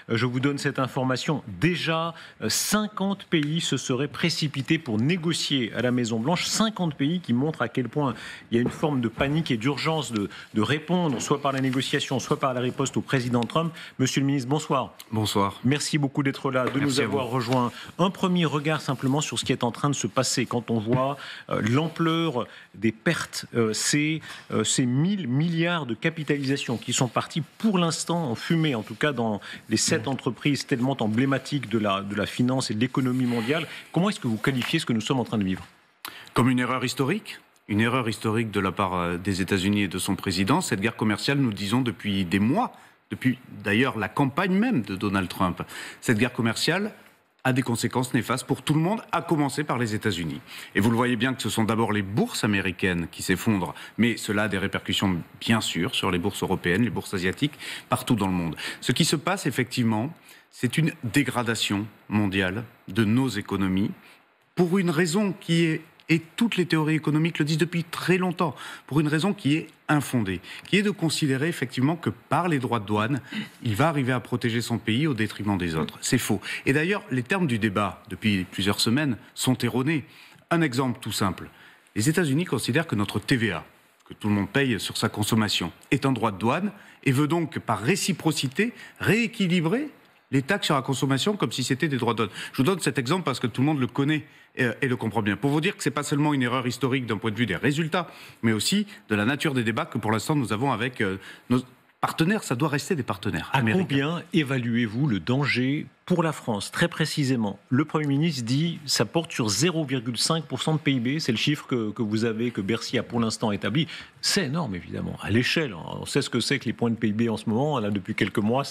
je vous donne cette information. Déjà, 50 pays se seraient précipités pour négocier à la Maison-Blanche. 50 pays qui montrent à quel point il y a une forme de panique et d'urgence de répondre, soit par la négociation, soit par la riposte au président Trump. Monsieur le ministre, bonsoir. Bonsoir. Merci beaucoup d'être là, de nous avoir rejoints. Un premier regard simplement sur ce qui est en train de se passer. Quand on voit l'ampleur des pertes, ces 1000 milliards de capitalisation qui sont partis pour l'instant en fumée, en tout cas dans les 7 entreprises tellement emblématiques de la finance et de l'économie mondiale. Comment est-ce que vous qualifiez ce que nous sommes en train de vivre ? Comme une erreur historique ? Une erreur historique de la part des États-Unis et de son président. Cette guerre commerciale, nous disons depuis des mois, depuis d'ailleurs la campagne même de Donald Trump. Cette guerre commerciale a des conséquences néfastes pour tout le monde, à commencer par les États-Unis. Et vous le voyez bien que ce sont d'abord les bourses américaines qui s'effondrent, mais cela a des répercussions bien sûr sur les bourses européennes, les bourses asiatiques, partout dans le monde. Ce qui se passe effectivement, c'est une dégradation mondiale de nos économies pour une raison qui est, et toutes les théories économiques le disent depuis très longtemps, pour une raison qui est infondée, qui est de considérer effectivement que par les droits de douane, il va arriver à protéger son pays au détriment des autres. C'est faux. Et d'ailleurs, les termes du débat, depuis plusieurs semaines, sont erronés. Un exemple tout simple. Les États-Unis considèrent que notre TVA, que tout le monde paye sur sa consommation, est un droit de douane et veut donc, par réciprocité, rééquilibrer les taxes sur la consommation comme si c'était des droits de douane. Je vous donne cet exemple parce que tout le monde le connaît et le comprend bien. Pour vous dire que ce n'est pas seulement une erreur historique d'un point de vue des résultats, mais aussi de la nature des débats que pour l'instant nous avons avec nos partenaires. Ça doit rester des partenaires américains. À combien évaluez-vous le danger pour la France, très précisément? Le Premier ministre dit ça porte sur 0,5% de PIB. C'est le chiffre que vous avez, que Bercy a pour l'instant établi. C'est énorme, évidemment, à l'échelle. On sait ce que c'est que les points de PIB en ce moment. Là, depuis quelques mois,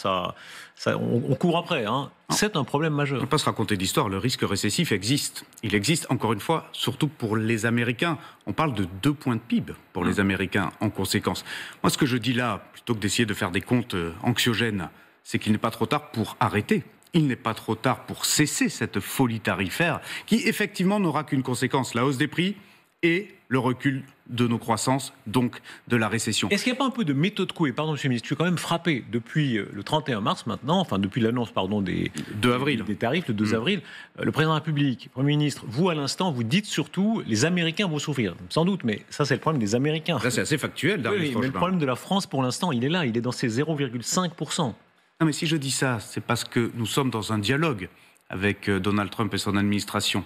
on court après. C'est un problème majeur. On ne peut pas se raconter d'histoire. Le risque récessif existe. Il existe, encore une fois, surtout pour les Américains. On parle de 2 points de PIB pour les Américains, en conséquence. Moi, ce que je dis là, plutôt que d'essayer de faire des comptes anxiogènes, c'est qu'il n'est pas trop tard pour arrêter. Il n'est pas trop tard pour cesser cette folie tarifaire qui, effectivement, n'aura qu'une conséquence, la hausse des prix et le recul de nos croissances, donc de la récession. Est-ce qu'il n'y a pas un peu de méthode couée? Pardon, monsieur le ministre, je suis quand même frappé depuis le 31 mars maintenant, enfin depuis l'annonce des 2 avril. Des tarifs, le 2 avril. Le président de la République, le Premier ministre, vous à l'instant, vous dites surtout les Américains vont souffrir. Sans doute, mais ça c'est le problème des Américains. Ça c'est assez factuel, Darius Rochebin. Mais le problème de la France pour l'instant, il est là, il est dans ces 0,5%. Non mais si je dis ça, c'est parce que nous sommes dans un dialogue avec Donald Trump et son administration.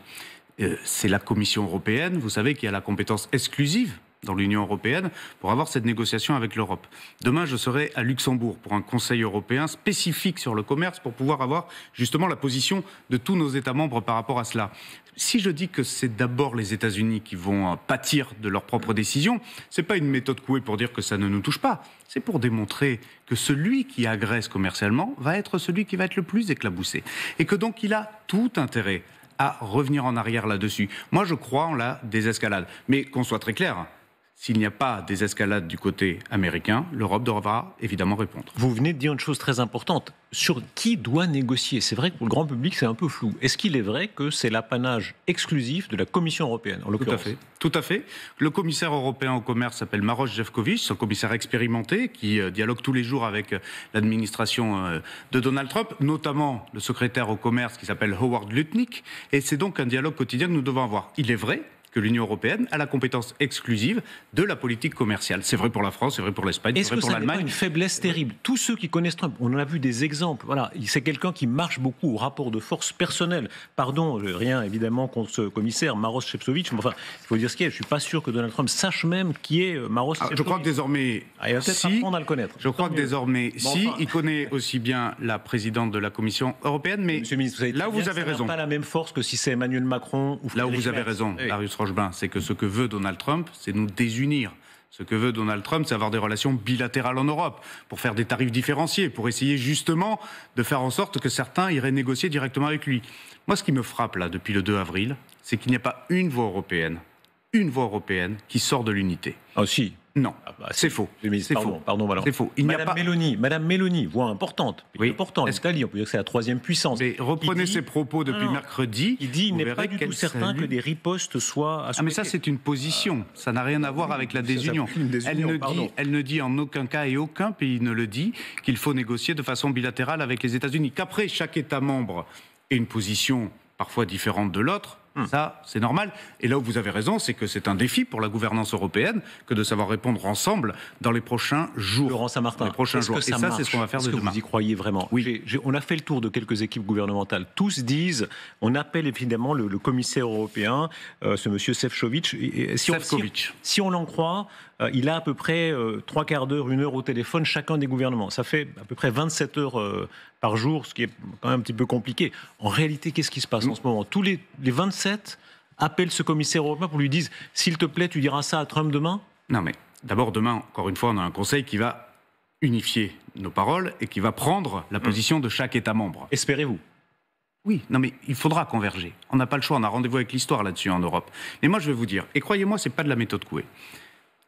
C'est la Commission européenne, vous savez, qui a la compétence exclusive dans l'Union européenne pour avoir cette négociation avec l'Europe. Demain, je serai à Luxembourg pour un Conseil européen spécifique sur le commerce pour pouvoir avoir justement la position de tous nos États membres par rapport à cela. Si je dis que c'est d'abord les États-Unis qui vont pâtir de leurs propres décisions, c'est pas une méthode couée pour dire que ça ne nous touche pas. C'est pour démontrer que celui qui agresse commercialement va être celui qui va être le plus éclaboussé. Et que donc il a tout intérêt à revenir en arrière là-dessus. Moi, je crois en la désescalade. Mais qu'on soit très clair, s'il n'y a pas désescalade du côté américain, l'Europe devra évidemment répondre. Vous venez de dire une chose très importante. Sur qui doit négocier? C'est vrai que pour le grand public, c'est un peu flou. Est-ce qu'il est vrai que c'est l'apanage exclusif de la Commission européenne, en l'occurrence? Tout à fait. Le commissaire européen au commerce s'appelle Maroš Šefčovič, c'est un commissaire expérimenté qui dialogue tous les jours avec l'administration de Donald Trump, notamment le secrétaire au commerce qui s'appelle Howard Lutnick. Et c'est donc un dialogue quotidien que nous devons avoir. Il est vrai que l'Union européenne a la compétence exclusive de la politique commerciale. C'est vrai pour la France, c'est vrai pour l'Espagne, c'est vrai pour l'Allemagne. Est-ce que ça n'est pas une faiblesse terrible? Tous ceux qui connaissent Trump, on en a vu des exemples. Voilà, c'est quelqu'un qui marche beaucoup au rapport de force personnel. Pardon, rien évidemment contre ce commissaire Maroš Šefčovič, mais enfin, il faut dire ce qu'il y a. Je suis pas sûr que Donald Trump sache même qui est Maroš Šefčovič. Je crois que désormais, il va peut-être apprendre à le connaître. Je crois que désormais, il connaît aussi bien la présidente de la Commission européenne, mais Monsieur le ministre, là où vous avez raison, pas la même force que si c'est Emmanuel Macron ou Frédéric Là où vous avez Merz. raison, Darius Rochebin, c'est que ce que veut Donald Trump, c'est nous désunir. Ce que veut Donald Trump, c'est avoir des relations bilatérales en Europe, pour faire des tarifs différenciés, pour essayer justement de faire en sorte que certains iraient négocier directement avec lui. Moi, ce qui me frappe là, depuis le 2 avril, c'est qu'il n'y a pas une voix européenne qui sort de l'unité. Ah si, Non, c'est si. faux. C'est faux. Pardon, voilà. C'est faux. Madame Meloni, voix importante. Oui. Important. L'Italie, on peut dire que c'est la troisième puissance. Mais reprenez ses propos depuis mercredi. Il dit il n'est pas du tout certain que des ripostes soient à mais ça, c'est une position. Ça n'a rien à voir avec la désunion. Elle ne dit en aucun cas, et aucun pays ne le dit, qu'il faut négocier de façon bilatérale avec les États-Unis. Qu'après, chaque État membre ait une position parfois différente de l'autre. Ça, c'est normal. Et là où vous avez raison, c'est que c'est un défi pour la gouvernance européenne que de savoir répondre ensemble dans les prochains jours. Laurent Saint-Martin, les prochains jours. Et ça, c'est ce qu'on va faire de demain. Vous y croyez vraiment? Oui. On a fait le tour de quelques équipes gouvernementales. Tous disent, on appelle évidemment le commissaire européen, ce monsieur Šefčovič. Si on l'en croit, il a à peu près 3 quarts d'heure, 1 heure au téléphone chacun des gouvernements. Ça fait à peu près 27 heures par jour, ce qui est quand même un petit peu compliqué. En réalité, qu'est-ce qui se passe en ce moment? Tous les 27 appellent ce commissaire européen pour lui dire « S'il te plaît, tu diras ça à Trump demain ?» Non, mais d'abord, demain, encore une fois, on a un conseil qui va unifier nos paroles et qui va prendre la position de chaque État membre. Espérez-vous? Oui, non mais il faudra converger. On n'a pas le choix, on a rendez-vous avec l'histoire là-dessus en Europe. Mais moi, je vais vous dire, et croyez-moi, c'est pas de la méthode Coué.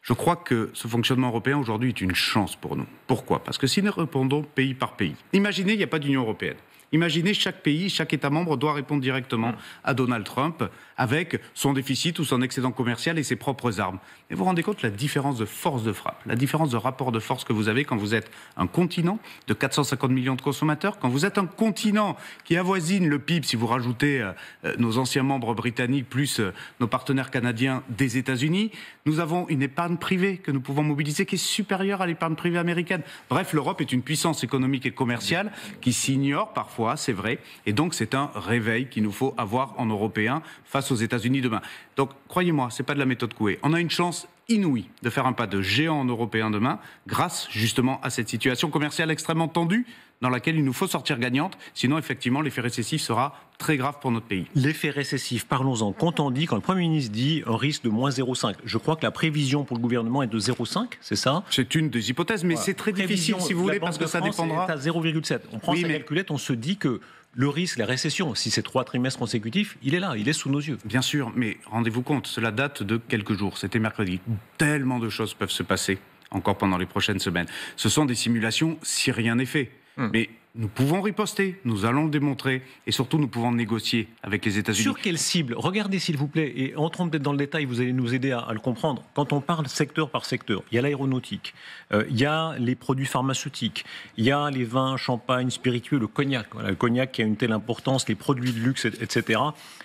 Je crois que ce fonctionnement européen aujourd'hui est une chance pour nous. Pourquoi? Parce que si nous répondons pays par pays, imaginez, il n'y a pas d'Union européenne. Imaginez, chaque pays, chaque État membre doit répondre directement à Donald Trump avec son déficit ou son excédent commercial et ses propres armes. Et vous vous rendez compte la différence de force de frappe, la différence de rapport de force que vous avez quand vous êtes un continent de 450 millions de consommateurs, quand vous êtes un continent qui avoisine le PIB, si vous rajoutez nos anciens membres britanniques plus nos partenaires canadiens des États-Unis. Nous avons une épargne privée que nous pouvons mobiliser qui est supérieure à l'épargne privée américaine. Bref, l'Europe est une puissance économique et commerciale qui s'ignore parfois, c'est vrai. Et donc, c'est un réveil qu'il nous faut avoir en Européens face aux États-Unis demain. Donc, croyez-moi, c'est pas de la méthode Coué. On a une chance inouïe de faire un pas de géant en européen demain, grâce justement à cette situation commerciale extrêmement tendue dans laquelle il nous faut sortir gagnante. Sinon, effectivement, l'effet récessif sera très grave pour notre pays. L'effet récessif, parlons-en. Quand le Premier ministre dit un risque de moins 0,5, je crois que la prévision pour le gouvernement est de 0,5, c'est ça? C'est une des hypothèses, mais c'est très difficile, si vous voulez, parce que ça dépendra. C'est à 0,7. On prend sa calculette, on se dit que le risque, la récession, si c'est 3 trimestres consécutifs, il est là, il est sous nos yeux. Bien sûr, mais rendez-vous compte, cela date de quelques jours, c'était mercredi. Tellement de choses peuvent se passer encore pendant les prochaines semaines. Ce sont des simulations si rien n'est fait. Mais nous pouvons riposter, nous allons le démontrer, et surtout nous pouvons négocier avec les États-Unis. Sur quelle cible? Regardez s'il vous plaît, et entrons peut-être dans le détail, vous allez nous aider à le comprendre. Quand on parle secteur par secteur, il y a l'aéronautique, il y a les produits pharmaceutiques, il y a les vins, champagne, spiritueux, le cognac. Voilà, le cognac qui a une telle importance, les produits de luxe, etc.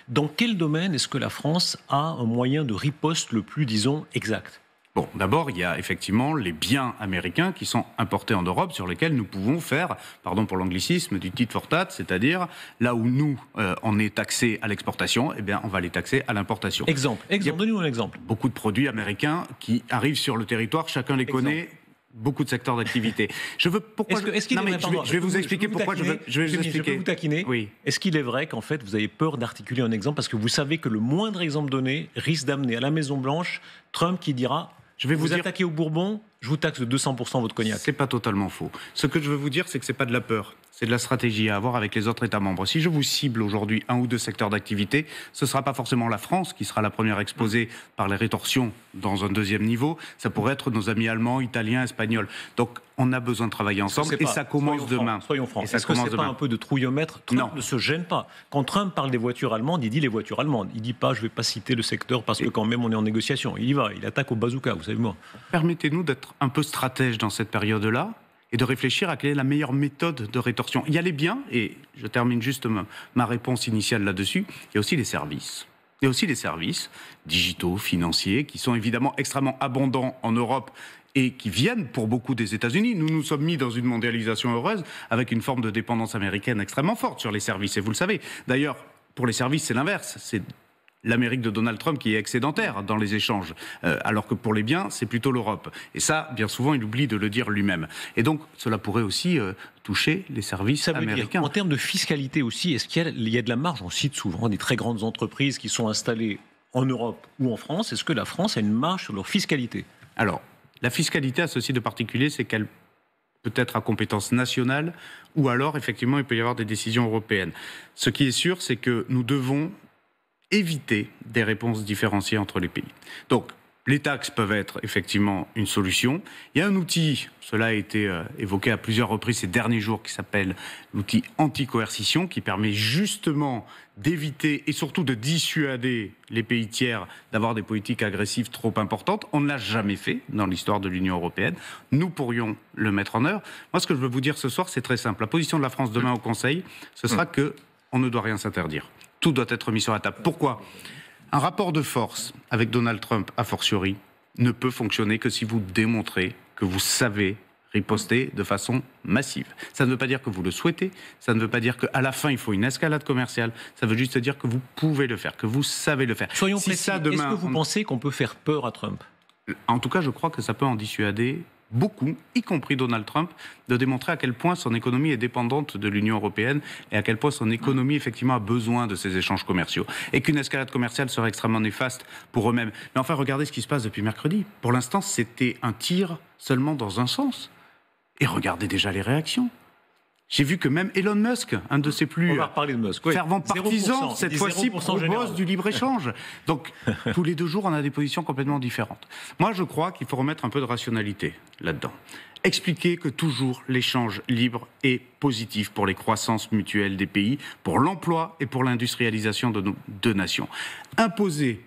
Dans quel domaine est-ce que la France a un moyen de riposte le plus, disons, exact? Bon, d'abord, il y a effectivement les biens américains qui sont importés en Europe, sur lesquels nous pouvons faire, pardon pour l'anglicisme, du tit for tat, c'est-à-dire là où nous, on est taxé à l'exportation, eh bien, on va les taxer à l'importation. Exemple, donnez-nous un exemple. Beaucoup de produits américains qui arrivent sur le territoire, chacun les connaît. Beaucoup de secteurs d'activité. Je vais vous expliquer pourquoi je vais vous expliquer. Je peux vous taquiner. Oui. Est-ce qu'il est vrai qu'en fait vous avez peur d'articuler un exemple parce que vous savez que le moindre exemple donné risque d'amener à la Maison Blanche Trump qui dira vous attaquez au Bourbon, je vous taxe de 200% votre cognac. C'est pas totalement faux. Ce que je veux vous dire, c'est que c'est pas de la peur. C'est de la stratégie à avoir avec les autres États membres. Si je vous cible aujourd'hui 1 ou 2 secteurs d'activité, ce ne sera pas forcément la France qui sera la première exposée par les rétorsions dans un deuxième niveau. Ça pourrait être nos amis allemands, italiens, espagnols. Donc, on a besoin de travailler ensemble et ça commence demain. Soyons francs. Est-ce que c'est pas un peu de trouillomètre? Trump ne se gêne pas. Quand Trump parle des voitures allemandes, il dit les voitures allemandes. Il dit pas, je vais pas citer le secteur parce que quand même on est en négociation. Il y va, il attaque au bazooka, vous savez moi. Permettez-nous d'être un peu stratège dans cette période-là et de réfléchir à quelle est la meilleure méthode de rétorsion. Il y a les biens, et je termine juste ma réponse initiale là-dessus, il y a aussi les services. Il y a aussi les services digitaux, financiers, qui sont évidemment extrêmement abondants en Europe et qui viennent pour beaucoup des États-Unis. Nous nous sommes mis dans une mondialisation heureuse avec une forme de dépendance américaine extrêmement forte sur les services, et vous le savez. D'ailleurs, pour les services, c'est l'inverse. C'est l'Amérique de Donald Trump qui est excédentaire dans les échanges, alors que pour les biens, c'est plutôt l'Europe. Et ça, bien souvent, il oublie de le dire lui-même. Et donc, cela pourrait aussi toucher les services américains. En termes de fiscalité aussi, est-ce qu'il y a de la marge? On cite souvent des très grandes entreprises qui sont installées en Europe ou en France. Est-ce que la France a une marge sur leur fiscalité? Alors, la fiscalité a ceci de particulier, c'est qu'elle peut être à compétence nationale, ou alors, effectivement, il peut y avoir des décisions européennes. Ce qui est sûr, c'est que nous devons éviter des réponses différenciées entre les pays. Donc, Les taxes peuvent être effectivement une solution. Il y a un outil, cela a été évoqué à plusieurs reprises ces derniers jours, qui s'appelle l'outil anti-coercition, qui permet justement d'éviter et surtout de dissuader les pays tiers d'avoir des politiques agressives trop importantes. On ne l'a jamais fait dans l'histoire de l'Union européenne. Nous pourrions le mettre en œuvre. Moi, ce que je veux vous dire ce soir, c'est très simple. La position de la France demain au Conseil, ce sera qu'on ne doit rien s'interdire. Tout doit être mis sur la table. Pourquoi ? Un rapport de force avec Donald Trump, a fortiori, ne peut fonctionner que si vous démontrez que vous savez riposter de façon massive. Ça ne veut pas dire que vous le souhaitez, ça ne veut pas dire qu'à la fin il faut une escalade commerciale, ça veut juste dire que vous pouvez le faire, que vous savez le faire. Soyons précis, est-ce que vous pensez qu'on peut faire peur à Trump ? En tout cas, je crois que ça peut en dissuader beaucoup, y compris Donald Trump, de démontrer à quel point son économie est dépendante de l'Union européenne et à quel point son économie, effectivement, a besoin de ces échanges commerciaux. Et qu'une escalade commerciale serait extrêmement néfaste pour eux-mêmes. Mais enfin, regardez ce qui se passe depuis mercredi. Pour l'instant, c'était un tir seulement dans un sens. Et regardez déjà les réactions. J'ai vu que même Elon Musk, un de ses plus fervents partisans, cette fois-ci propose du libre-échange. Donc, tous les 2 jours, on a des positions complètement différentes. Moi, je crois qu'il faut remettre un peu de rationalité là-dedans. Expliquer que toujours l'échange libre est positif pour les croissances mutuelles des pays, pour l'emploi et pour l'industrialisation de nos 2 nations. Imposer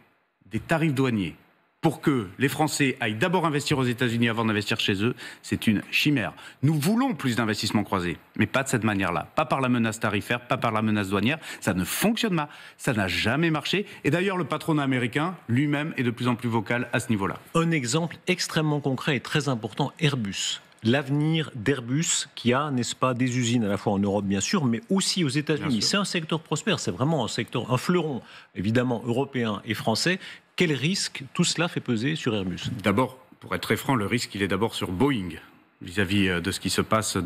des tarifs douaniers pour que les Français aillent d'abord investir aux États-Unis avant d'investir chez eux, c'est une chimère. Nous voulons plus d'investissements croisés, mais pas de cette manière-là. Pas par la menace tarifaire, pas par la menace douanière. Ça ne fonctionne pas, ça n'a jamais marché. Et d'ailleurs, le patronat américain, lui-même, est de plus en plus vocal à ce niveau-là. Un exemple extrêmement concret et très important, Airbus. L'avenir d'Airbus, qui a, n'est-ce pas, des usines à la fois en Europe, bien sûr, mais aussi aux États-Unis. C'est un secteur prospère, c'est vraiment un fleuron, évidemment, européen et français. Quel risque tout cela fait peser sur Airbus ? D'abord, pour être très franc, le risque, il est d'abord sur Boeing, vis-à-vis de ce qui se passe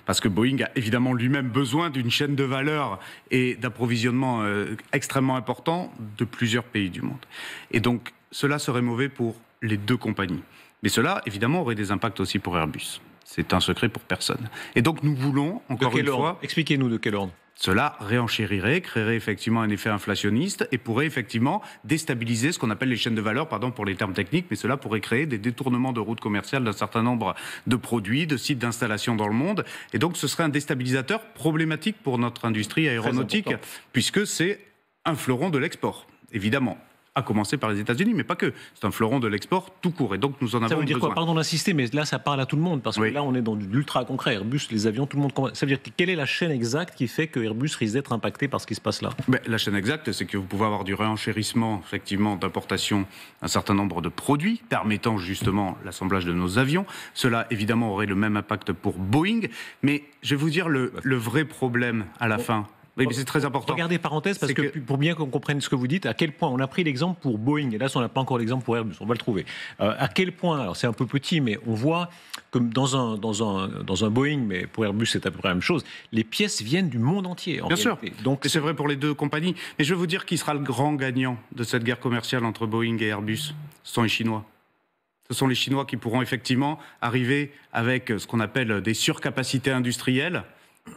parce que Boeing a évidemment lui-même besoin d'une chaîne de valeur et d'approvisionnement extrêmement important de plusieurs pays du monde. Et donc, cela serait mauvais pour les 2 compagnies. Mais cela, évidemment, aurait des impacts aussi pour Airbus. C'est un secret pour personne. Et donc, nous voulons, encore une fois... Expliquez-nous de quel ordre. Cela réenchérirait, créerait effectivement un effet inflationniste et pourrait effectivement déstabiliser ce qu'on appelle les chaînes de valeur, pardon pour les termes techniques, mais cela pourrait créer des détournements de routes commerciales d'un certain nombre de produits, de sites d'installation dans le monde. Et donc, ce serait un déstabilisateur problématique pour notre industrie aéronautique, puisque c'est un fleuron de l'export, évidemment. À commencer par les États-Unis, mais pas que. C'est un fleuron de l'export tout court, et donc nous en avons besoin. Ça veut dire quoi ? Pardon d'insister, mais là, ça parle à tout le monde, parce que là, on est dans de l'ultra concret. Airbus, les avions, tout le monde... Ça veut dire quelle est la chaîne exacte qui fait que Airbus risque d'être impacté par ce qui se passe là ? La chaîne exacte, c'est que vous pouvez avoir du réenchérissement, effectivement, d'importation d'un certain nombre de produits, permettant justement l'assemblage de nos avions. Cela, évidemment, aurait le même impact pour Boeing, mais je vais vous dire le vrai problème à la fin. Oui, mais c'est très important. Regardez, parenthèse, parce que pour bien qu'on comprenne ce que vous dites, à quel point, on a pris l'exemple pour Boeing, et là, on n'a pas encore l'exemple pour Airbus, on va le trouver. À quel point, alors c'est un peu petit, mais on voit que dans un Boeing, mais pour Airbus, c'est à peu près la même chose, les pièces viennent du monde entier, en réalité. Bien sûr, donc, et c'est vrai pour les 2 compagnies. Mais je vais vous dire qui sera le grand gagnant de cette guerre commerciale entre Boeing et Airbus. Ce sont les Chinois. Ce sont les Chinois qui pourront effectivement arriver avec ce qu'on appelle des surcapacités industrielles,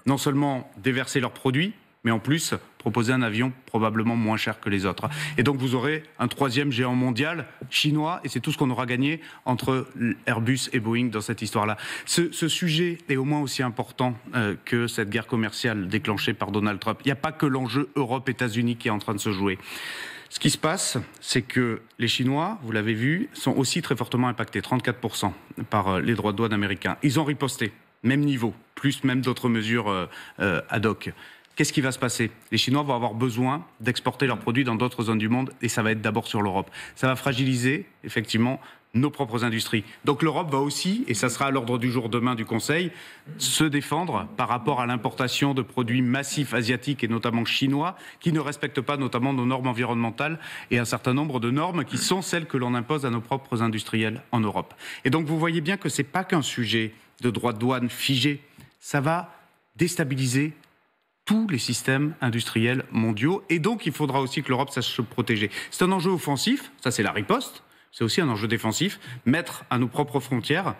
non seulement déverser leurs produits, mais en plus proposer un avion probablement moins cher que les autres. Et donc vous aurez un 3e géant mondial chinois, et c'est tout ce qu'on aura gagné entre Airbus et Boeing dans cette histoire-là. Ce sujet est au moins aussi important que cette guerre commerciale déclenchée par Donald Trump. Il n'y a pas que l'enjeu Europe-États-Unis qui est en train de se jouer. Ce qui se passe, c'est que les Chinois, vous l'avez vu, sont aussi très fortement impactés, 34% par les droits de douane américains. Ils ont riposté, même niveau, plus même d'autres mesures ad hoc. Qu'est-ce qui va se passer ? Les Chinois vont avoir besoin d'exporter leurs produits dans d'autres zones du monde, et ça va être d'abord sur l'Europe. Ça va fragiliser, effectivement, nos propres industries. Donc l'Europe va aussi, et ça sera à l'ordre du jour demain du Conseil, se défendre par rapport à l'importation de produits massifs asiatiques et notamment chinois, qui ne respectent pas notamment nos normes environnementales et un certain nombre de normes qui sont celles que l'on impose à nos propres industriels en Europe. Et donc vous voyez bien que ce n'est pas qu'un sujet de droits de douane figé, ça va déstabiliser tous les systèmes industriels mondiaux, et donc il faudra aussi que l'Europe sache se protéger. C'est un enjeu offensif, ça c'est la riposte, c'est aussi un enjeu défensif, mettre à nos propres frontières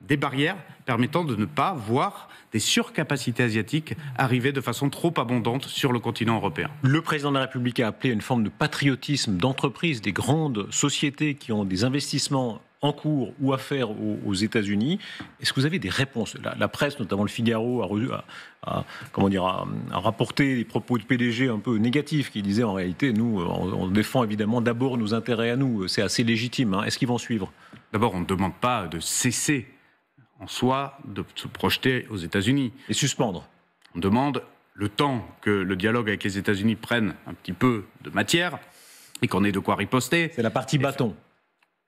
des barrières permettant de ne pas voir des surcapacités asiatiques arriver de façon trop abondante sur le continent européen. Le président de la République a appelé à une forme de patriotisme d'entreprise des grandes sociétés qui ont des investissements en cours ou à faire aux États-Unis. Est-ce que vous avez des réponses ? La presse, notamment le Figaro, a rapporté des propos de PDG un peu négatifs qui disaient en réalité, nous, on défend évidemment d'abord nos intérêts à nous. C'est assez légitime. Est-ce qu'ils vont suivre ? D'abord, on ne demande pas de cesser en soi de se projeter aux États-Unis. Et suspendre. On demande le temps que le dialogue avec les États-Unis prenne un petit peu de matière et qu'on ait de quoi riposter. C'est la partie bâton.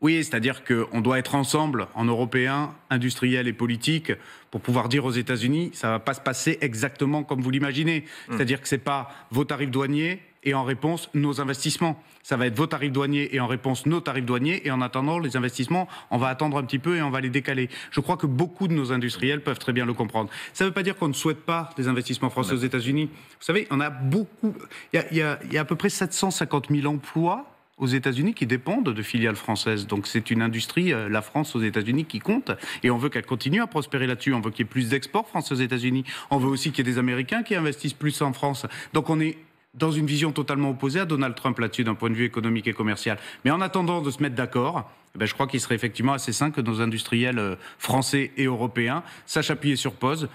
Oui, c'est-à-dire qu'on doit être ensemble, en Européens, industriels et politiques, pour pouvoir dire aux États-Unis, ça ne va pas se passer exactement comme vous l'imaginez. C'est-à-dire que ce n'est pas vos tarifs douaniers et en réponse nos investissements. Ça va être vos tarifs douaniers et en réponse nos tarifs douaniers, et en attendant les investissements, on va attendre un petit peu et on va les décaler. Je crois que beaucoup de nos industriels peuvent très bien le comprendre. Ça ne veut pas dire qu'on ne souhaite pas des investissements français aux États-Unis. Vous savez, on a beaucoup... Il y a à peu près 750 000 emplois aux États-Unis qui dépendent de filiales françaises. Donc c'est une industrie, la France aux États-Unis, qui compte. Et on veut qu'elle continue à prospérer là-dessus. On veut qu'il y ait plus d'exports français aux États-Unis. On veut aussi qu'il y ait des Américains qui investissent plus en France. Donc on est dans une vision totalement opposée à Donald Trump là-dessus, d'un point de vue économique et commercial. Mais en attendant de se mettre d'accord, je crois qu'il serait effectivement assez sain que nos industriels français et européens sachent appuyer sur pause,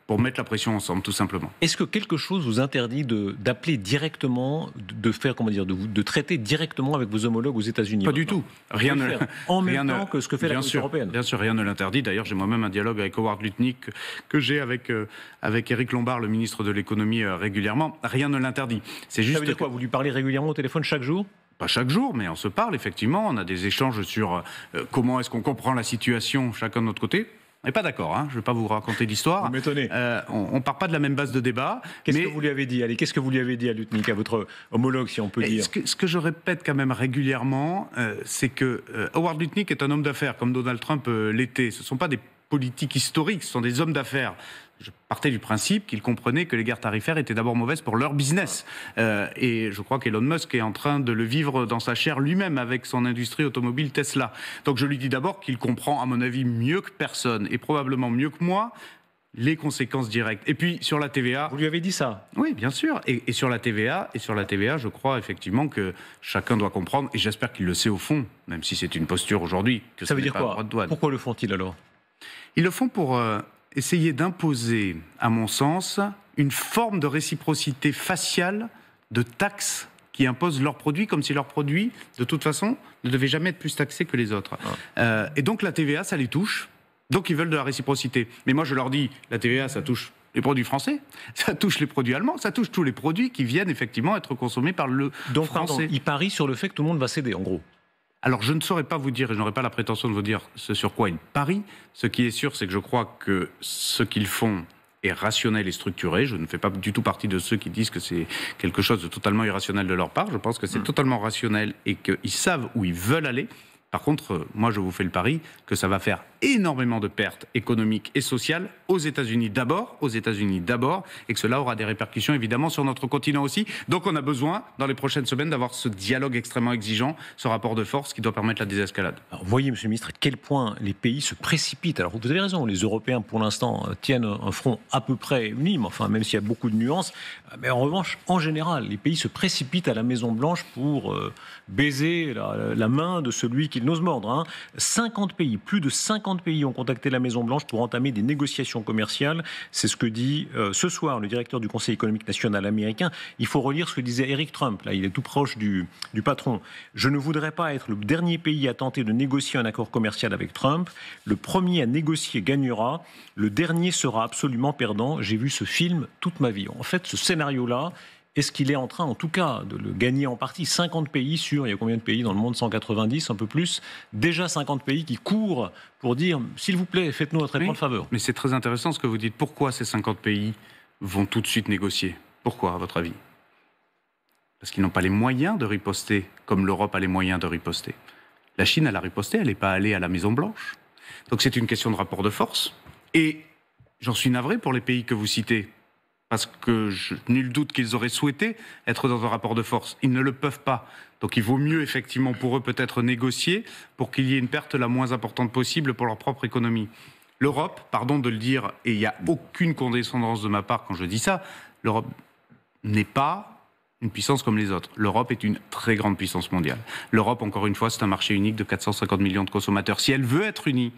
pour mettre la pression ensemble, tout simplement. Est-ce que quelque chose vous interdit d'appeler directement, de traiter directement avec vos homologues aux États-Unis ? Pas du tout. Rien ne en même temps que ce que fait la Commission européenne. Bien sûr, rien ne l'interdit. D'ailleurs, j'ai moi-même un dialogue avec Howard Lutnick que j'ai avec Éric Lombard, le ministre de l'économie, régulièrement. Rien ne l'interdit. C'est juste. Ça veut dire quoi ? Vous lui parlez régulièrement au téléphone chaque jour ? Pas chaque jour, mais on se parle effectivement. On a des échanges sur comment est-ce qu'on comprend la situation chacun de notre côté. On n'est pas d'accord, je ne vais pas vous raconter l'histoire. Vous m'étonnez. On ne part pas de la même base de débat. Qu'est-ce que vous lui avez dit ? Allez, qu'est-ce que vous lui avez dit à Lutnick, à votre homologue, si on peut dire ? Ce que je répète quand même régulièrement, c'est que Howard Lutnick est un homme d'affaires, comme Donald Trump l'était. Ce ne sont pas des politiques historiques, ce sont des hommes d'affaires. Je partais du principe qu'ils comprenaient que les guerres tarifaires étaient d'abord mauvaises pour leur business. Et je crois qu'Elon Musk est en train de le vivre dans sa chair lui-même avec son industrie automobile Tesla. Donc je lui dis d'abord qu'il comprend, à mon avis, mieux que personne, et probablement mieux que moi, les conséquences directes. Et puis sur la TVA... Vous lui avez dit ça ? Oui, bien sûr. Et sur la TVA, je crois effectivement que chacun doit comprendre, et j'espère qu'il le sait au fond, même si c'est une posture aujourd'hui, que ça veut dire pas un droit quoi de douane. Pourquoi le font-ils alors ? Ils le font pour essayer d'imposer, à mon sens, une forme de réciprocité faciale de taxes qui imposent leurs produits, comme si leurs produits, de toute façon, ne devaient jamais être plus taxés que les autres. Et donc la TVA, ça les touche. Donc ils veulent de la réciprocité. Mais moi je leur dis, la TVA, ça touche les produits français, ça touche les produits allemands, ça touche tous les produits qui viennent effectivement être consommés par le donc, français. Pardon, ils parient sur le fait que tout le monde va céder, en gros. Alors, je ne saurais pas vous dire, et je n'aurais pas la prétention de vous dire ce sur quoi ils parient. Ce qui est sûr, c'est que je crois que ce qu'ils font est rationnel et structuré. Je ne fais pas du tout partie de ceux qui disent que c'est quelque chose de totalement irrationnel de leur part. Je pense que c'est totalement rationnel et qu'ils savent où ils veulent aller. Par contre, moi, je vous fais le pari que ça va faire énormément de pertes économiques et sociales aux États-Unis d'abord, et que cela aura des répercussions évidemment sur notre continent aussi. Donc on a besoin, dans les prochaines semaines, d'avoir ce dialogue extrêmement exigeant, ce rapport de force qui doit permettre la désescalade. Alors, vous voyez, Monsieur le Ministre, à quel point les pays se précipitent. Alors vous avez raison, les Européens, pour l'instant, tiennent un front à peu près uni, enfin, même s'il y a beaucoup de nuances. Mais en revanche, en général, les pays se précipitent à la Maison-Blanche pour baiser la main de celui qu'ils n'osent mordre. 50 pays, plus de 50 pays ont contacté la Maison-Blanche pour entamer des négociations commerciales. C'est ce que dit ce soir le directeur du Conseil économique national américain. Il faut relire ce que disait Eric Trump. Là, il est tout proche du patron. Je ne voudrais pas être le dernier pays à tenter de négocier un accord commercial avec Trump. Le premier à négocier gagnera. Le dernier sera absolument perdant. J'ai vu ce film toute ma vie. En fait, ce scénario-là, est-ce qu'il est en train, en tout cas, de le gagner en partie ? 50 pays sur, il y a combien de pays dans le monde ? 190, un peu plus. Déjà 50 pays qui courent pour dire, s'il vous plaît, faites-nous un traitement de faveur. Mais c'est très intéressant ce que vous dites. Pourquoi ces 50 pays vont tout de suite négocier ? Pourquoi, à votre avis ? Parce qu'ils n'ont pas les moyens de riposter, comme l'Europe a les moyens de riposter. La Chine, elle a riposté, elle n'est pas allée à la Maison-Blanche. Donc c'est une question de rapport de force. Et j'en suis navré pour les pays que vous citez. parce que nul doute qu'ils auraient souhaité être dans un rapport de force. Ils ne le peuvent pas. Donc il vaut mieux effectivement pour eux peut-être négocier pour qu'il y ait une perte la moins importante possible pour leur propre économie. L'Europe, pardon de le dire, et il n'y a aucune condescendance de ma part quand je dis ça, l'Europe n'est pas une puissance comme les autres. L'Europe est une très grande puissance mondiale. L'Europe, encore une fois, c'est un marché unique de 450 millions de consommateurs. Si elle veut être unie,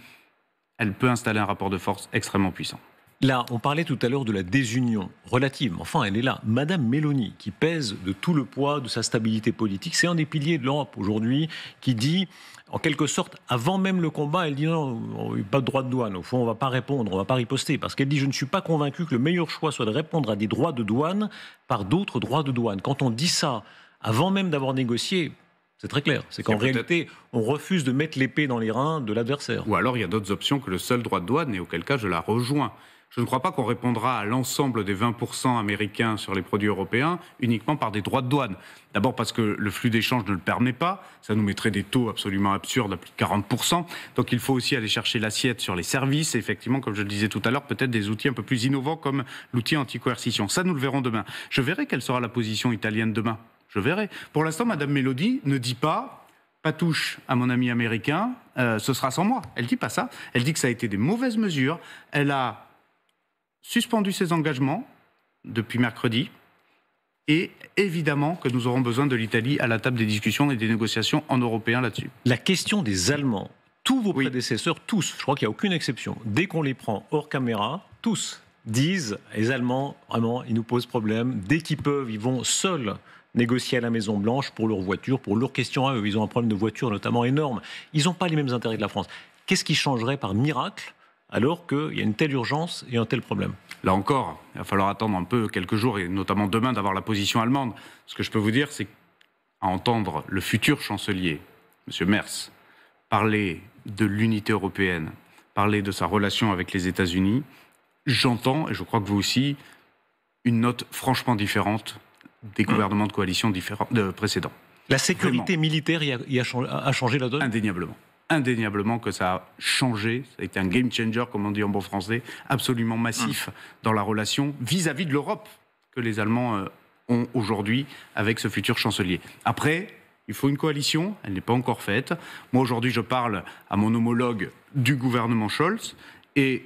elle peut installer un rapport de force extrêmement puissant. Là, on parlait tout à l'heure de la désunion relative. Enfin, elle est là. Madame Meloni, qui pèse de tout le poids de sa stabilité politique, c'est un des piliers de l'Europe aujourd'hui, qui dit, en quelque sorte, avant même le combat, elle dit non, pas de droit de douane. Au fond, on ne va pas répondre, on ne va pas riposter. Parce qu'elle dit, je ne suis pas convaincu que le meilleur choix soit de répondre à des droits de douane par d'autres droits de douane. Quand on dit ça, avant même d'avoir négocié, c'est très clair. C'est qu'en réalité, on refuse de mettre l'épée dans les reins de l'adversaire. Ou alors, il y a d'autres options que le seul droit de douane, et auquel cas, je la rejoins. Je ne crois pas qu'on répondra à l'ensemble des 20% américains sur les produits européens uniquement par des droits de douane. D'abord parce que le flux d'échange ne le permet pas. Ça nous mettrait des taux absolument absurdes à plus de 40%. Donc il faut aussi aller chercher l'assiette sur les services. Et effectivement, comme je le disais tout à l'heure, peut-être des outils un peu plus innovants comme l'outil anti-coercition. Ça, nous le verrons demain. Je verrai quelle sera la position italienne demain. Je verrai. Pour l'instant, Madame Meloni ne dit pas touche à mon ami américain, ce sera sans moi. Elle ne dit pas ça. Elle dit que ça a été des mauvaises mesures. Elle a suspendu ses engagements depuis mercredi et évidemment que nous aurons besoin de l'Italie à la table des discussions et des négociations en européen là-dessus. La question des Allemands, tous vos prédécesseurs, tous, je crois qu'il n'y a aucune exception, dès qu'on les prend hors caméra, tous disent, les Allemands, vraiment, ils nous posent problème, dès qu'ils peuvent, ils vont seuls négocier à la Maison-Blanche pour leurs voitures, pour leurs questions à eux. Ils ont un problème de voiture notamment énorme. Ils n'ont pas les mêmes intérêts que la France. Qu'est-ce qui changerait par miracle alors qu'il y a une telle urgence et un tel problème? Là encore, il va falloir attendre un peu quelques jours, et notamment demain, d'avoir la position allemande. Ce que je peux vous dire, c'est qu'à entendre le futur chancelier, M. Merz, parler de l'unité européenne, parler de sa relation avec les États-Unis, j'entends, et je crois que vous aussi, une note franchement différente des gouvernements de coalition précédents. La sécurité militaire a changé la donne? Indéniablement. Indéniablement que ça a changé, ça a été un game changer, comme on dit en bon français, absolument massif dans la relation vis-à-vis de l'Europe que les Allemands ont aujourd'hui avec ce futur chancelier. Après, il faut une coalition, elle n'est pas encore faite. Moi, aujourd'hui, je parle à mon homologue du gouvernement Scholz, et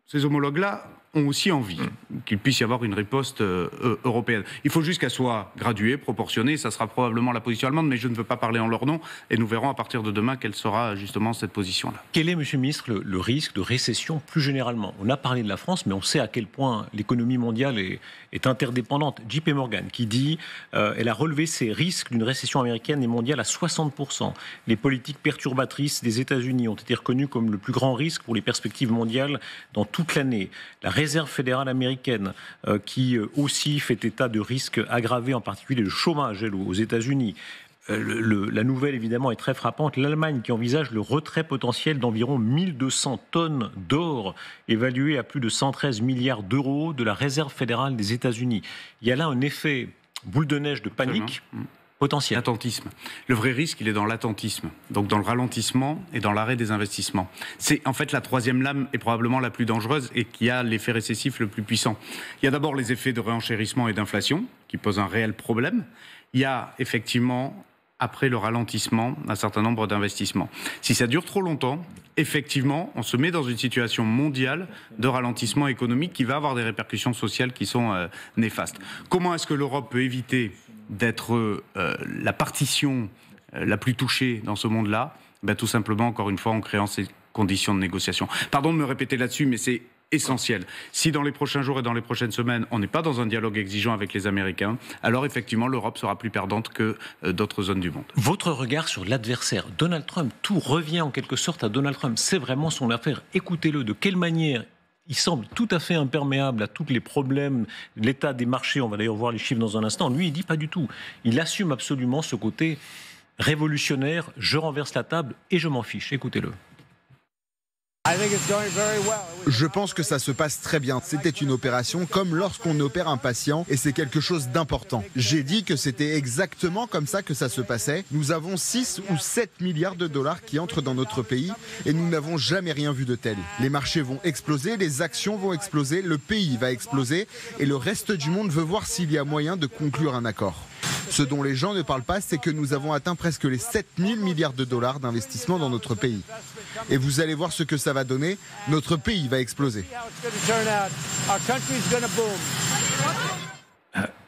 ces homologues-là ont aussi envie qu'il puisse y avoir une riposte européenne. Il faut juste qu'elle soit graduée, proportionnée, ça sera probablement la position allemande, mais je ne veux pas parler en leur nom, et nous verrons à partir de demain quelle sera justement cette position-là. Quel est, Monsieur le Ministre, le risque de récession plus généralement? On a parlé de la France, mais on sait à quel point l'économie mondiale est interdépendante. JP Morgan qui dit elle a relevé ses risques d'une récession américaine et mondiale à 60%. Les politiques perturbatrices des États-Unis ont été reconnues comme le plus grand risque pour les perspectives mondiales dans toute l'année. La Réserve fédérale américaine qui aussi fait état de risques aggravés, en particulier le chômage aux États-Unis. La nouvelle, évidemment, est très frappante. L'Allemagne qui envisage le retrait potentiel d'environ 1200 tonnes d'or, évalué à plus de 113 milliards d'euros, de la Réserve fédérale des États-Unis. Il y a là un effet boule de neige de panique potentiel. L'attentisme. Le vrai risque, il est dans l'attentisme, donc dans le ralentissement et dans l'arrêt des investissements. C'est en fait la troisième lame est probablement la plus dangereuse et qui a l'effet récessif le plus puissant. Il y a d'abord les effets de réenchérissement et d'inflation qui posent un réel problème. Il y a effectivement, après le ralentissement, un certain nombre d'investissements. Si ça dure trop longtemps, effectivement, on se met dans une situation mondiale de ralentissement économique qui va avoir des répercussions sociales qui sont néfastes. Comment est-ce que l'Europe peut éviter d'être la partition la plus touchée dans ce monde-là? Tout simplement, encore une fois, en créant ces conditions de négociation. Pardon de me répéter là-dessus, mais c'est essentiel. Si dans les prochains jours et dans les prochaines semaines, on n'est pas dans un dialogue exigeant avec les Américains, alors effectivement, l'Europe sera plus perdante que d'autres zones du monde. Votre regard sur l'adversaire, Donald Trump, tout revient en quelque sorte à Donald Trump. C'est vraiment son affaire. Écoutez-le, de quelle manière il semble tout à fait imperméable à tous les problèmes, l'état des marchés, on va d'ailleurs voir les chiffres dans un instant. Lui, il dit pas du tout. Il assume absolument ce côté révolutionnaire, je renverse la table et je m'en fiche. Écoutez-le. Je pense que ça se passe très bien. C'était une opération comme lorsqu'on opère un patient et c'est quelque chose d'important. J'ai dit que c'était exactement comme ça que ça se passait. Nous avons 6 ou 7 milliards de dollars qui entrent dans notre pays et nous n'avons jamais rien vu de tel. Les marchés vont exploser, les actions vont exploser, le pays va exploser et le reste du monde veut voir s'il y a moyen de conclure un accord. Ce dont les gens ne parlent pas, c'est que nous avons atteint presque les 7 000 milliards de dollars d'investissement dans notre pays. Et vous allez voir ce que ça va donner. Notre pays va exploser.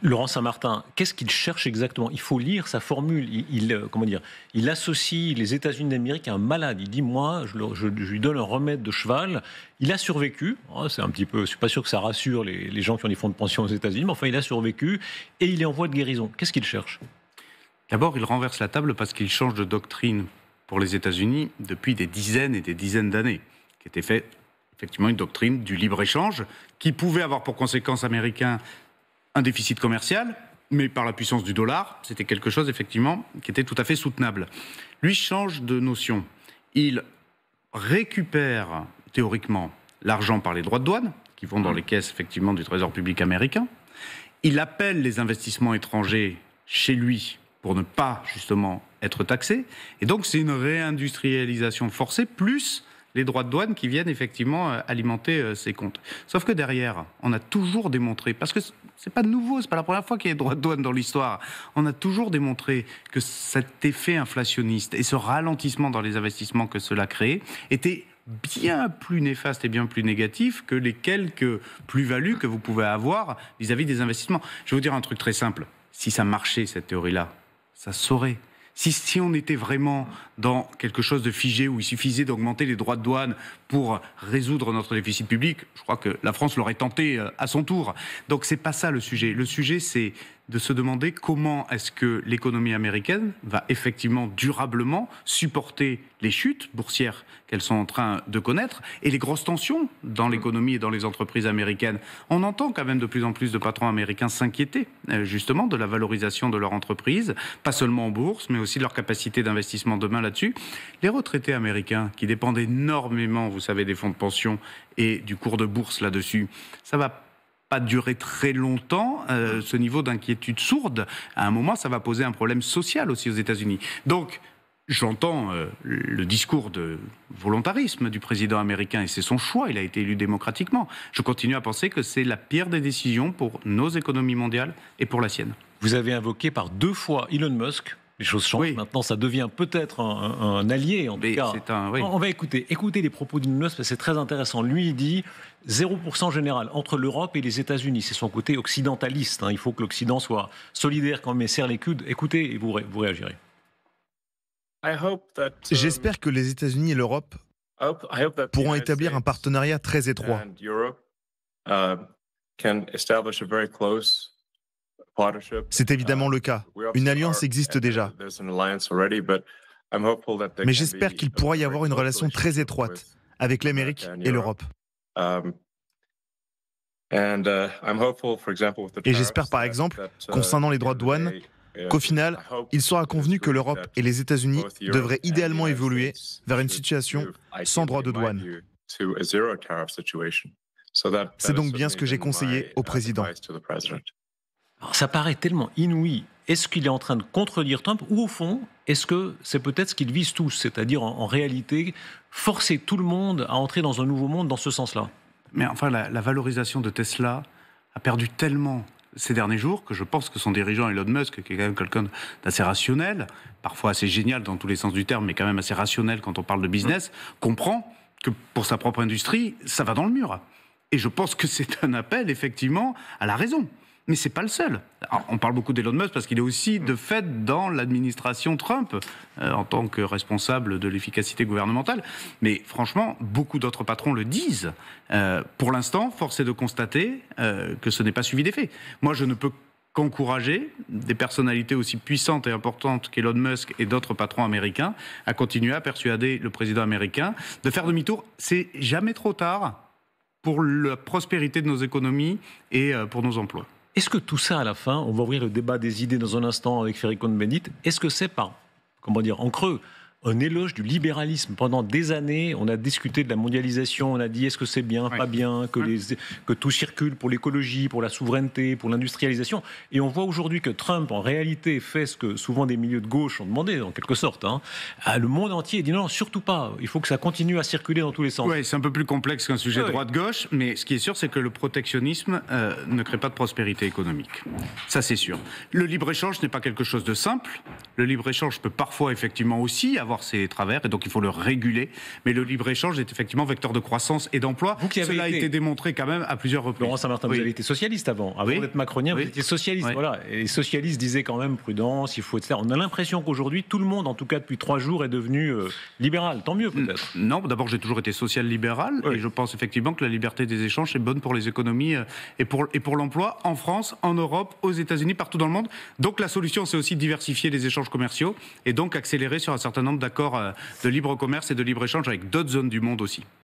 Laurent Saint-Martin, qu'est-ce qu'il cherche exactement? Il faut lire sa formule. Il associe les États-Unis d'Amérique à un malade. Il dit, moi, je lui donne un remède de cheval. Il a survécu. C'est un petit peu, je suis pas sûr que ça rassure les gens qui ont des fonds de pension aux États-Unis, mais enfin, il a survécu et il est en voie de guérison. Qu'est-ce qu'il cherche? D'abord, il renverse la table parce qu'il change de doctrine pour les États-Unis depuis des dizaines et des dizaines d'années, qui était fait effectivement une doctrine du libre-échange qui pouvait avoir pour conséquence américain un déficit commercial, mais par la puissance du dollar, c'était quelque chose effectivement qui était tout à fait soutenable. Lui change de notion. Il récupère théoriquement l'argent par les droits de douane, qui vont dans les caisses effectivement du Trésor public américain. Il appelle les investissements étrangers chez lui pour ne pas justement être taxé. Et donc c'est une réindustrialisation forcée, plus les droits de douane qui viennent effectivement alimenter ces comptes. Sauf que derrière, on a toujours démontré, parce que c'est pas nouveau, c'est pas la première fois qu'il y a des droits de douane dans l'histoire, on a toujours démontré que cet effet inflationniste et ce ralentissement dans les investissements que cela crée était bien plus néfaste et bien plus négatif que les quelques plus-values que vous pouvez avoir vis-à-vis des investissements. Je vais vous dire un truc très simple. Si ça marchait, cette théorie-là, ça se saurait. Si on était vraiment dans quelque chose de figé où il suffisait d'augmenter les droits de douane pour résoudre notre déficit public, je crois que la France l'aurait tenté à son tour. Donc c'est pas ça le sujet. Le sujet, c'est de se demander comment est-ce que l'économie américaine va effectivement durablement supporter les chutes boursières qu'elles sont en train de connaître et les grosses tensions dans l'économie et dans les entreprises américaines. On entend quand même de plus en plus de patrons américains s'inquiéter justement de la valorisation de leur entreprise, pas seulement en bourse, mais aussi de leur capacité d'investissement demain là-dessus. Les retraités américains qui dépendent énormément, vous savez, des fonds de pension et du cours de bourse là-dessus, ça va pas durer très longtemps, ce niveau d'inquiétude sourde. À un moment, ça va poser un problème social aussi aux États-Unis. Donc, j'entends le discours de volontarisme du président américain, et c'est son choix, il a été élu démocratiquement. Je continue à penser que c'est la pire des décisions pour nos économies mondiales et pour la sienne. Vous avez invoqué par 2 fois Elon Musk. Les choses changent. Oui. Maintenant, ça devient peut-être un allié, en tout cas. Oui. On va écouter les propos d'Elon Musk, parce que c'est très intéressant. Lui, il dit 0% général entre l'Europe et les États-Unis. C'est son côté occidentaliste. Il faut que l'Occident soit solidaire quand même et serre les coudes. Écoutez et vous réagirez. J'espère que les États-Unis et l'Europe pourront établir un partenariat très étroit. C'est évidemment le cas. Une alliance existe déjà. Mais j'espère qu'il pourra y avoir une relation très étroite avec l'Amérique et l'Europe. Et j'espère par exemple, concernant les droits de douane, qu'au final, il sera convenu que l'Europe et les États-Unis devraient idéalement évoluer vers une situation sans droits de douane. C'est donc bien ce que j'ai conseillé au président. Alors, ça paraît tellement inouï. Est-ce qu'il est en train de contredire Trump ou au fond, est-ce que c'est peut-être ce qu'ils visent tous, c'est-à-dire en réalité forcer tout le monde à entrer dans un nouveau monde dans ce sens-là? Mais enfin, la valorisation de Tesla a perdu tellement ces derniers jours que je pense que son dirigeant Elon Musk, qui est quand même quelqu'un d'assez rationnel, parfois assez génial dans tous les sens du terme, mais quand même assez rationnel quand on parle de business, comprend que pour sa propre industrie, ça va dans le mur. Et je pense que c'est un appel, effectivement, à la raison. Mais c'est pas le seul. Alors, on parle beaucoup d'Elon Musk parce qu'il est aussi, de fait, dans l'administration Trump, en tant que responsable de l'efficacité gouvernementale. Mais franchement, beaucoup d'autres patrons le disent. Pour l'instant, force est de constater que ce n'est pas suivi d'effet. Moi, je ne peux qu'encourager des personnalités aussi puissantes et importantes qu'Elon Musk et d'autres patrons américains à continuer à persuader le président américain de faire demi-tour. C'est jamais trop tard pour la prospérité de nos économies et pour nos emplois. Est-ce que tout ça, à la fin, on va ouvrir le débat des idées dans un instant avec Ferry Cohn-Bendit, est-ce que c'est en creux, un éloge du libéralisme. Pendant des années, on a discuté de la mondialisation, on a dit est-ce que c'est bien, pas bien, que tout circule pour l'écologie, pour la souveraineté, pour l'industrialisation. Et on voit aujourd'hui que Trump, en réalité, fait ce que souvent des milieux de gauche ont demandé, en quelque sorte. Le monde entier dit non, surtout pas. Il faut que ça continue à circuler dans tous les sens. Oui, c'est un peu plus complexe qu'un sujet droite-gauche, mais ce qui est sûr, c'est que le protectionnisme ne crée pas de prospérité économique. Ça, c'est sûr. Le libre-échange n'est pas quelque chose de simple. Le libre-échange peut parfois, effectivement, aussi avoir ses travers, et donc il faut le réguler. Mais le libre-échange est effectivement vecteur de croissance et d'emploi. Cela a été démontré quand même à plusieurs reprises. Laurent Saint-Martin, vous avez été socialiste avant d'être macronien, vous étiez socialiste. Voilà. Et les socialistes disaient quand même prudence, il faut etc. On a l'impression qu'aujourd'hui, tout le monde, en tout cas depuis 3 jours, est devenu libéral. Tant mieux peut-être. Non, d'abord j'ai toujours été social-libéral, et je pense effectivement que la liberté des échanges est bonne pour les économies et pour l'emploi en France, en Europe, aux États-Unis, partout dans le monde. Donc la solution, c'est aussi diversifier les échanges commerciaux et donc accélérer sur un certain nombre d'accords de libre commerce et de libre-échange avec d'autres zones du monde aussi.